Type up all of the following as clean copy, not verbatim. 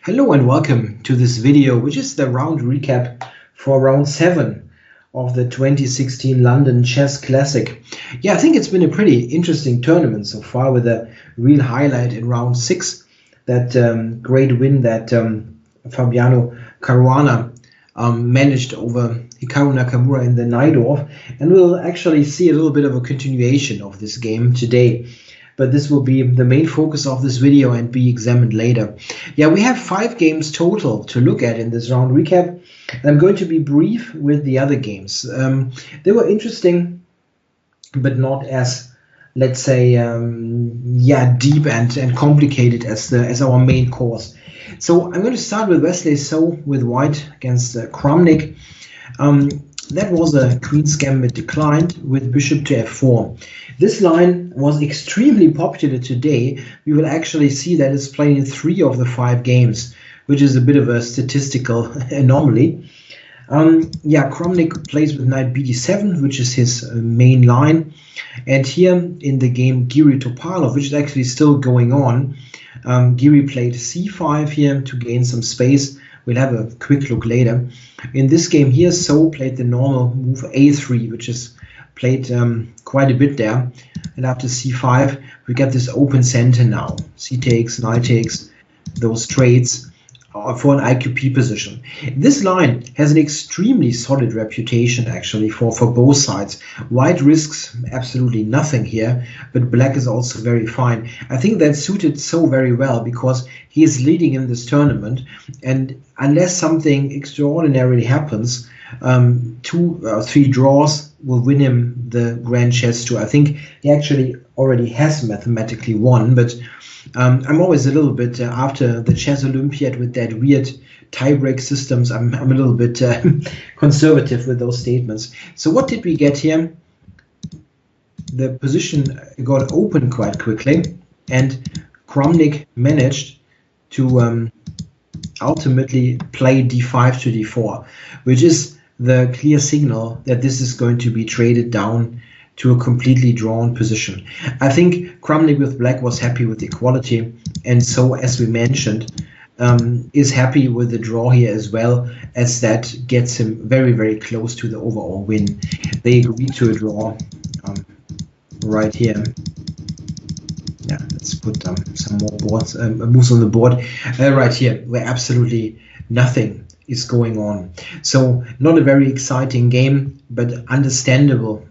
Hello and welcome to this video, which is the round recap for round 7 of the 2016 London Chess Classic. Yeah, I think it's been a pretty interesting tournament so far, with a real highlight in round 6, that great win that Fabiano Caruana managed over Hikaru Nakamura in the Najdorf, and we'll actually see a little bit of a continuation of this game today. But this will be the main focus of this video and be examined later. Yeah, we have 5 games total to look at in this round recap. I'm going to be brief with the other games. They were interesting, but not as, let's say, deep and complicated as our main course. So I'm going to start with Wesley So with white against Kramnik. That was a Queen's Gambit declined with bishop to f4. This line was extremely popular today. We will actually see that it's playing in 3 of the 5 games, which is a bit of a statistical anomaly. Kramnik plays with knight bd7, which is his main line. And here in the game Giri Topalov, which is actually still going on, Giri played c5 here to gain some space. We'll have a quick look later. In this game here, So played the normal move a3, which is played quite a bit there. And after c5, we get this open center now. C takes, knight takes, those trades for an IQP position. This line has an extremely solid reputation, actually, for both sides. White risks absolutely nothing here, but black is also very fine. I think that suited So very well because he is leading in this tournament, and unless something extraordinarily happens, 2 or 3 draws will win him the Grand Chess Tour. I think he actually already has mathematically won, but I'm always a little bit, after the Chess Olympiad with that weird tiebreak systems, I'm a little bit conservative with those statements. So what did we get here? The position got open quite quickly, and Kramnik managed to ultimately play d5 to d4, which is the clear signal that this is going to be traded down to a completely drawn position. I think Kramnik with black was happy with equality, and So, as we mentioned, is happy with the draw here as well, as that gets him very, very close to the overall win. They agreed to a draw right here. Yeah, let's put some more boards, moves on the board right here, where absolutely nothing is going on. So not a very exciting game, but understandable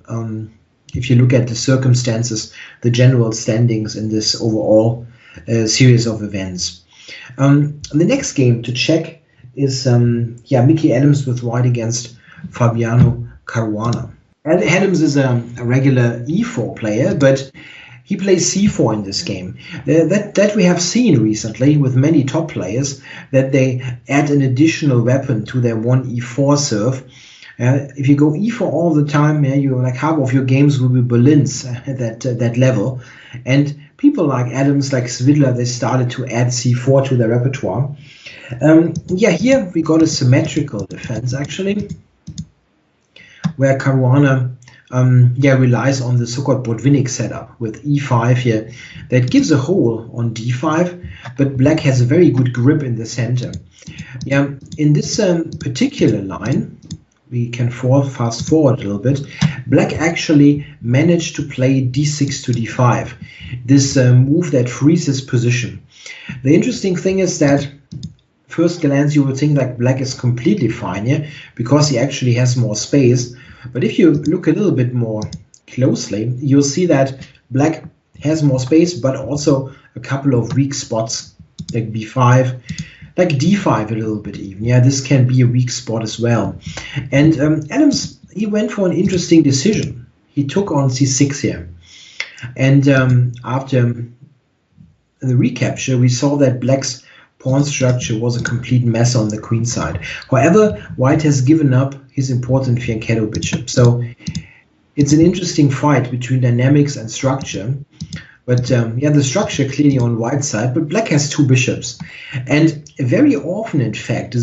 if you look at the circumstances, the general standings in this overall series of events. The next game to check is Mickey Adams with white against Fabiano Caruana. And Adams is a regular e4 player, but he plays c4 in this game. That we have seen recently with many top players, that they add an additional weapon to their 1e4 serve. If you go e4 all the time, you like half of your games will be Berlins at that level. And people like Adams, like Svidler, they started to add c4 to their repertoire. Here we got a symmetrical defense actually, where Caruana relies on the so-called Botvinnik setup with e5 here that gives a hole on d5, but black has a very good grip in the center. In this particular line, we can fast forward a little bit. Black actually managed to play d6 to d5, this move that freezes position. The interesting thing is that first glance you would think like black is completely fine here because he actually has more space. But if you look a little bit more closely, you'll see that black has more space, but also a couple of weak spots like b5, like d5 a little bit even. This can be a weak spot as well. And Adams, he went for an interesting decision. He took on c6 here. And after the recapture, we saw that black's pawn structure was a complete mess on the queen side. However, white has given up his important fianchetto bishop. So it's an interesting fight between dynamics and structure. But the structure clearly on white side, but black has 2 bishops. And very often, in fact,